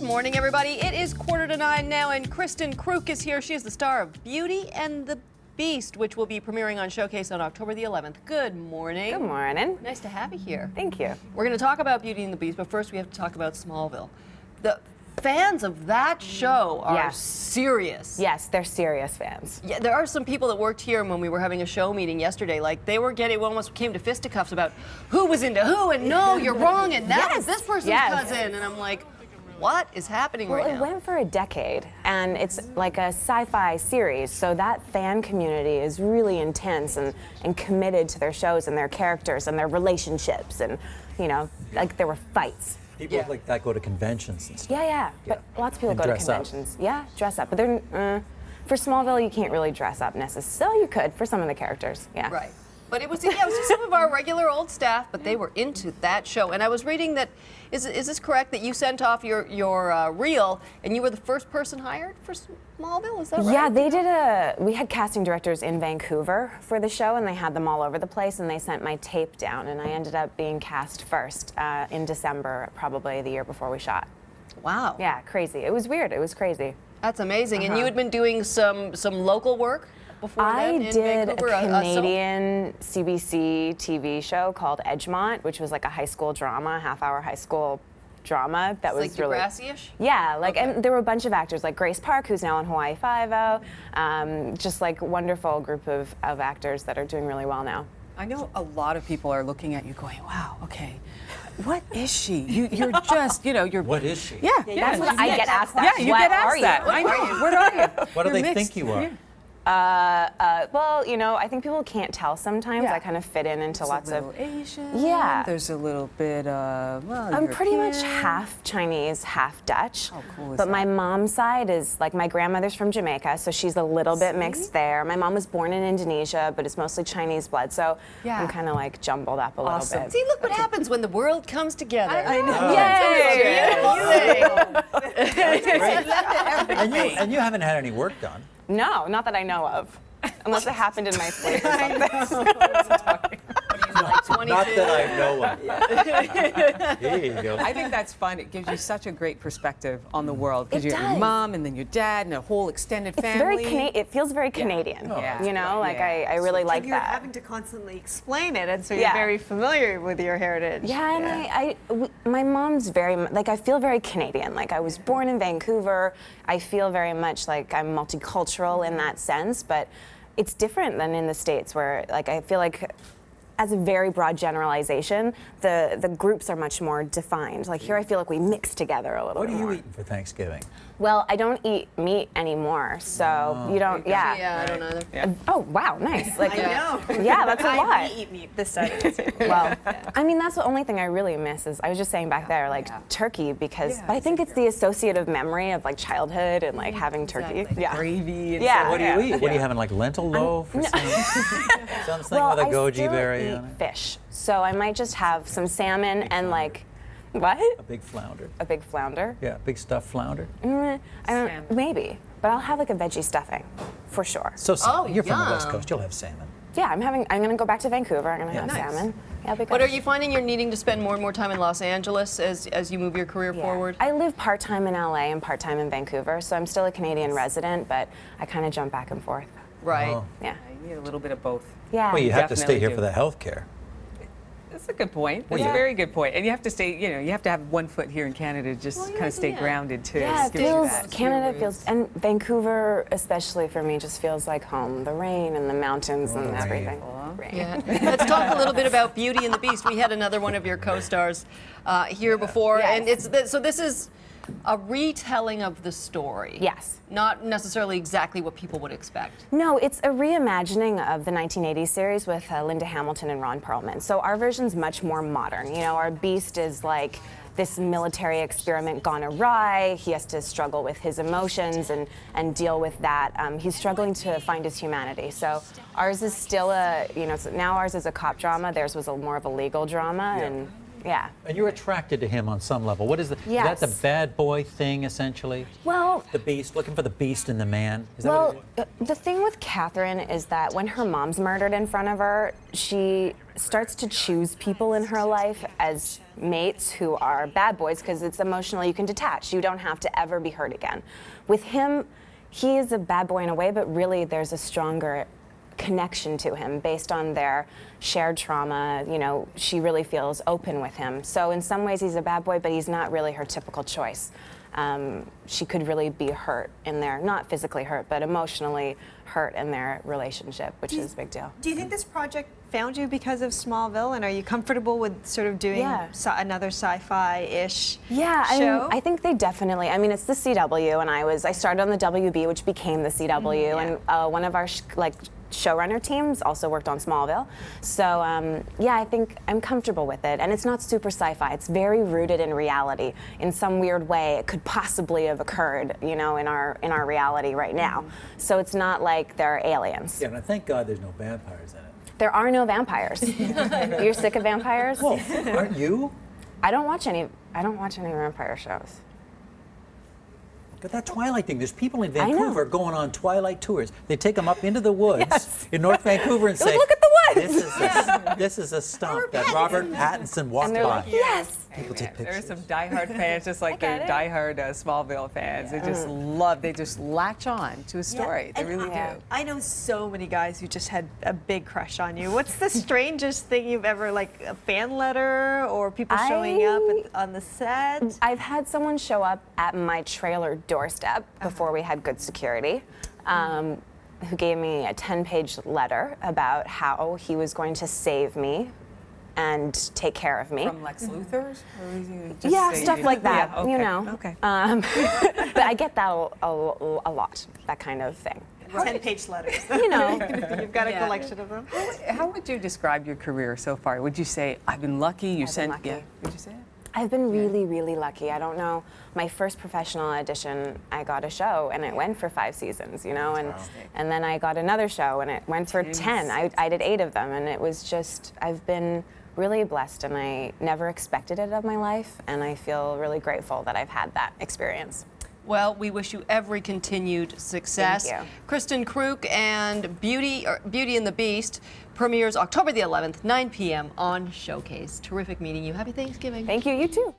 morning, everybody. It is 8:45 now, and Kristin Kreuk is here. She is the star of Beauty and the Beast, which will be premiering on Showcase on October the 11th. Good morning. Good morning. Nice to have you here. Thank you. We're going to talk about Beauty and the Beast, but first we have to talk about Smallville. The fans of that show are serious. Yes, they're serious fans. Yeah, there are some people that worked here when we were having a show meeting yesterday. Like, they were we almost came to fisticuffs about who was into who, and no, you're wrong, and that was this person's cousin. And I'm like, what is happening right now? Well, it went for a decade, and it's like a sci-fi series, so that fan community is really intense and committed to their shows and their characters and their relationships, and, you know, like there were fights. People like that go to conventions and stuff. Yeah. But lots of people go to conventions. Yeah, dress up. But they're, for Smallville, you can't really dress up necessarily. You could for some of the characters, yeah. Right. But it was just some of our regular old staff, but they were into that show. And I was reading that, is this correct, that you sent off your reel and you were the first person hired for Smallville? Is that right? Yeah, we had casting directors in Vancouver for the show, and they had them all over the place, and they sent my tape down, and I ended up being cast first in December, probably the year before we shot. Wow. Yeah, crazy. It was weird. It was crazy. That's amazing. And you had been doing some local work before that in Vancouver? I did a Canadian CBC TV show called Edgemont, which was like a high school drama, half-hour high school drama that was like really Degrassi-ish? Yeah, like and there were a bunch of actors like Grace Park, who's now on Hawaii Five-0, just like wonderful group of actors that are doing really well now. I know a lot of people are looking at you going, wow, okay, what is she? You're just, you know, you're... What is she? Yeah, that's what I get asked that. Yeah, you get asked that. I know. What are you? What do they think you are? Yeah. Well, you know, I think people can't tell sometimes. I kind of fit into lots of Asian. Yeah. There's a little bit of, well, I'm pretty much European. half Chinese, half Dutch. How cool is but that? my mom's side is, like, my grandmother's from Jamaica, so she's a little bit mixed there. My mom was born in Indonesia, but it's mostly Chinese blood, so I'm kind of like jumbled up a little bit. See, look what happens when the world comes together. I know. Yay! And you haven't had any work done. No, not that I know of. Unless it happened in my sleep or something. Like 22. Not that I know of. Here you go. I think that's fun. It gives you such a great perspective on the world because It you have your does. mom and then your dad and a whole extended It's family. it feels very Canadian. Yeah. You know, like Yeah. I really like You're that. having to constantly explain it, and so you're very familiar with your heritage. Yeah, and my mom's very, like, I feel very Canadian. Like, I was born in Vancouver. I feel very much like I'm multicultural in that sense, but it's different than in the States where, like, I feel like, as a very broad generalization, the groups are much more defined. Like, here I feel like we mix together a little What bit are you more. eating for Thanksgiving? Well, I don't eat meat anymore, so you don't, Yeah, I don't either. Yeah. Oh, wow, nice. Like, I know. Yeah, that's a lot. We eat meat this side of the table. Well, I mean, that's the only thing I really miss is, I was just saying back there, like, turkey, because, but I think it's the associative memory of, like, childhood and, like, having turkey. Yeah. Gravy and Yeah. so What do you eat? What are you having, like lentil loaf or something Well, with a I goji still berry eat on it? fish, so I might just have some salmon and, like, what? A big flounder. A big flounder? Yeah, big stuffed flounder. I don't, maybe, but I'll have, like, a veggie stuffing, for sure. So salmon. You're from the West yum. Coast. You'll have salmon. Yeah, I'm gonna go back to Vancouver. I'm gonna have nice. salmon. Yeah, it'll be But good. are you finding you're needing to spend more and more time in Los Angeles as you move your career Yeah. forward? I live part-time in LA and part-time in Vancouver, so I'm still a Canadian resident, but I kind of jump back and forth. Right. Oh. Yeah. You need a little bit of both. Yeah. Well, you have to stay Definitely here do. for the health care. That's a good point. That's a very good point. And you have to stay, you know, you have to have one foot here in Canada to just kind of stay grounded too. Yeah, it Gives you feels, that. Canada feels, and Vancouver especially for me just feels like home. The rain and the mountains and rain. everything. Rain. Yeah. Let's talk a little bit about Beauty and the Beast. We had another one of your co-stars here before, and so this is a retelling of the story. Yes. Not necessarily exactly what people would expect. No, it's a reimagining of the 1980s series with Linda Hamilton and Ron Perlman. So our version's much more modern. You know, our Beast is like this military experiment gone awry. He has to struggle with his emotions and deal with that. He's struggling to find his humanity. So ours is still so now ours is a cop drama. Theirs was more of a legal drama, and Yeah. And you're attracted to him on some level. What is is that Yes. the bad boy thing, essentially? Well, The beast, looking for the beast in the man? Is that well, what the thing with Catherine is that when her mom's murdered in front of her, she starts to choose people in her life as mates who are bad boys because it's emotional. You can detach. You don't have to ever be hurt again. With him, he is a bad boy in a way, but really there's a stronger connection to him based on their shared trauma. You know, she really feels open with him. So in some ways he's a bad boy, but he's not really her typical choice. She could really be hurt in their, not physically hurt, but emotionally hurt in their relationship, which is a big deal. Do you think this project found you because of Smallville, and are you comfortable with sort of doing another sci-fi-ish show? I think they definitely. I mean, it's the CW, and I started on the WB, which became the CW, and one of our showrunner teams also worked on Smallville. So I think I'm comfortable with it, and it's not super sci-fi. It's very rooted in reality. In some weird way, it could possibly have occurred, you know, in our reality right now. So it's not like they're aliens. Yeah, and thank God there's no vampires in it. There are no vampires. You're sick of vampires? Well, aren't you? I don't watch any vampire shows. But that Twilight thing, there's people in I know. Vancouver going on Twilight tours. They take them up into the woods in North Vancouver and say, look at the woods. This is a stump that Robert Pattinson walked And they're by. like, yes. People take There are pictures. some diehard fans, just like they're diehard Smallville fans. They just they just latch on to a story. They And really do. I know so many guys who just had a big crush on you. What's the strangest thing you've ever, like a fan letter or people showing up on the set? I've had someone show up at my trailer doorstep before we had good security, who gave me a 10-page letter about how he was going to save me and take care of me. From Lex Luthor's? Or is he just Yeah, saying stuff like that, Yeah, okay. you know. Okay. But I get that a lot, that kind of thing. 10-page letters. You know, You've got a collection of them. How would you describe your career so far? Would you say, I've been lucky, you I've said, been lucky. yeah, would you say it? I've been really, really lucky. I don't know. My first professional audition, I got a show, and it went for 5 seasons, you know, and then I got another show, and it went for 10. I did 8 of them, and it was just, I've been really blessed, and I never expected it of my life, and I feel really grateful that I've had that experience. Well, we wish you every continued success. Thank you. Kristin Kreuk and Beauty and the Beast premieres October the 11th, 9 p.m. on Showcase. Terrific meeting you. Happy Thanksgiving. Thank you, you too.